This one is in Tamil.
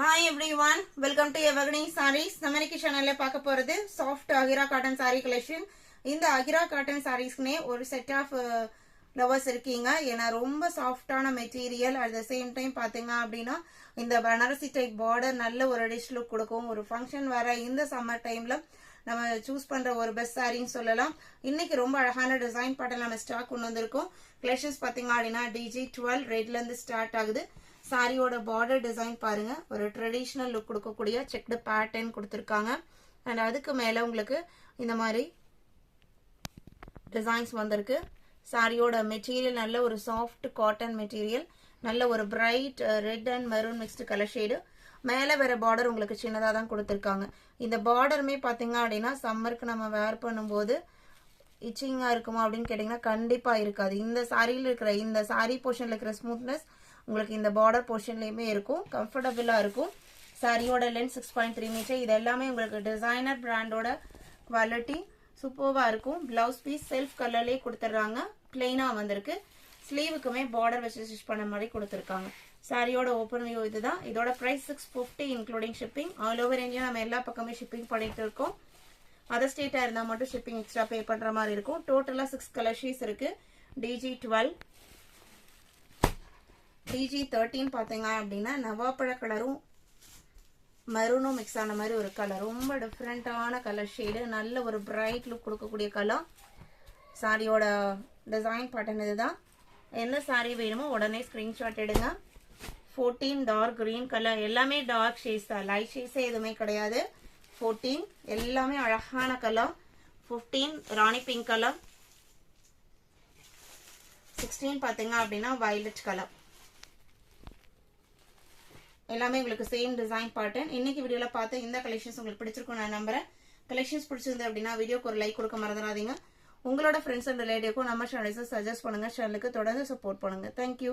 Hi everyone, welcome to Evergreen Sarees. நம்ம இன்னைக்கு சேனல்ல பார்க்க போறது soft Agira cotton saree collection. இந்த Agira cotton sareesக்குனே ஒரு செட் ஆஃப் லவர்ஸ் இருக்கீங்க. ஏன்னா ரொம்ப சாஃப்டான material, at the same time பாத்தீங்க அப்படின்னா இந்த பனாரசி டைப் பார்டர் நல்ல ஒரு ரிச் லுக் கொடுக்கும். ஒரு ஃபங்க்ஷன் வர இந்த சம்மர் டைம்ல நம்ம சூஸ் பண்ற ஒரு பெஸ்ட் சாரின்னு சொல்லலாம். இன்னைக்கு ரொம்ப அழகான டிசைன் பேட்டர்ன் நம்ம ஸ்டாக் கொண்டு வந்திருக்கோம். கலெக்ஷன்ஸ் பாத்தீங்க அப்படின்னா DG12 ரெட்ல இருந்து ஸ்டார்ட் ஆகுது. சாரியோட பார்டர் டிசைன் பாருங்க, ஒரு ட்ரெடிஷனல் லுக் கொடுக்கக்கூடிய செக்டு பேட்டர்ன் கொடுத்துருக்காங்க. அண்ட் அதுக்கு மேல உங்களுக்கு இந்த மாதிரி டிசைன்ஸ் வந்திருக்கு. சாரியோட மெட்டீரியல் நல்ல ஒரு சாஃப்ட் காட்டன் மெட்டீரியல், நல்ல ஒரு bright red and maroon mixed colour shade. மேலே வேற பார்டர் உங்களுக்கு சின்னதாக தான் கொடுத்துருக்காங்க. இந்த பார்டருமே பார்த்தீங்க அப்படின்னா சம்மருக்கு நம்ம வேர் பண்ணும்போது இச்சிங்காக இருக்குமா அப்படின்னு கேட்டிங்கன்னா கண்டிப்பாக இருக்காது. இந்த சாரியில் இருக்கிற இந்த சாரி போர்ஷனில் இருக்கிற ஸ்மூத்னஸ் உங்களுக்கு இந்த பார்டர் போர்ஷன்லையுமே இருக்கும், கம்ஃபர்டபுளாக இருக்கும். சாரியோட லென்த் 6.3 மீட்டர். இது எல்லாமே உங்களுக்கு டிசைனர் பிராண்டோட குவாலிட்டி சூப்பர்வாக இருக்கும். பிளவுஸ் பீஸ் செல்ஃப் கலர்லேயே கொடுத்துட்றாங்க, பிளெயினாக வந்திருக்கு. ஸ்லீவுக்குமே பார்டர் வச்சு ஸ்டிச் பண்ண மாதிரி கொடுத்துருக்காங்க. சாரியோட ஓப்பன் வியூ இதுதான். இதோட price 650 including shipping. All over India நம்ம எல்லா பக்கமே ஷிப்பிங் பண்ணிட்டு இருக்கோம். அதர் ஸ்டேட்டாக இருந்தால் மட்டும் ஷிப்பிங் எக்ஸ்ட்ரா பே பண்ணுற மாதிரி இருக்கும். டோட்டலாக 6 கலர் ஷீட்ஸ் இருக்கு. DG12 DG13 பார்த்தீங்க அப்படின்னா நவாப்பழ கலரும் மரூனும் மிக்ஸ் ஆன மாதிரி ஒரு கலர், ரொம்ப டிஃப்ரெண்டான கலர் ஷேடு, நல்ல ஒரு பிரைட் லுக் கொடுக்கக்கூடிய கலர். சாரியோட டிசைன் பேட்டர்ன் இதுதான். எந்த சாரி வேணுமோ உடனே ஸ்கிரீன்ஷாட் எடுங்க. 14 டார்க் கிரீன் கலர், எல்லாமே டார்க் ஷேட்ஸ் தான், லைட் ஷேட்ஸே எதுவுமே கிடையாது. 14 எல்லாமே அழகான கலர். 15 ராணி பிங்க் கலர். 16 பார்த்தீங்க அப்படின்னா வயலட் கலர். எல்லாமே உங்களுக்கு சேம் டிசைன் பேட்டர்ன். இன்னைக்கு வீடியோல பார்த்து இந்த கலெக்ஷன்ஸ் உங்களுக்கு பிடிச்சிருக்கும் நான் நம்புறேன். கலெக்ஷன்ஸ் பிடிச்சிருந்து அப்படின்னா வீடியோக்கு ஒரு லைக் கொடுக்க மறந்துடாதீங்க. உங்களோட ஃப்ரெண்ட்ஸ் அண்ட் ரிலேட்டிவ்க்கும் நம்ம சேனல்ஸை சஜஸ்ட் பண்ணுங்க. சேனலுக்கு தொடர்ந்து சப்போர்ட் பண்ணுங்க. தேங்க்யூ.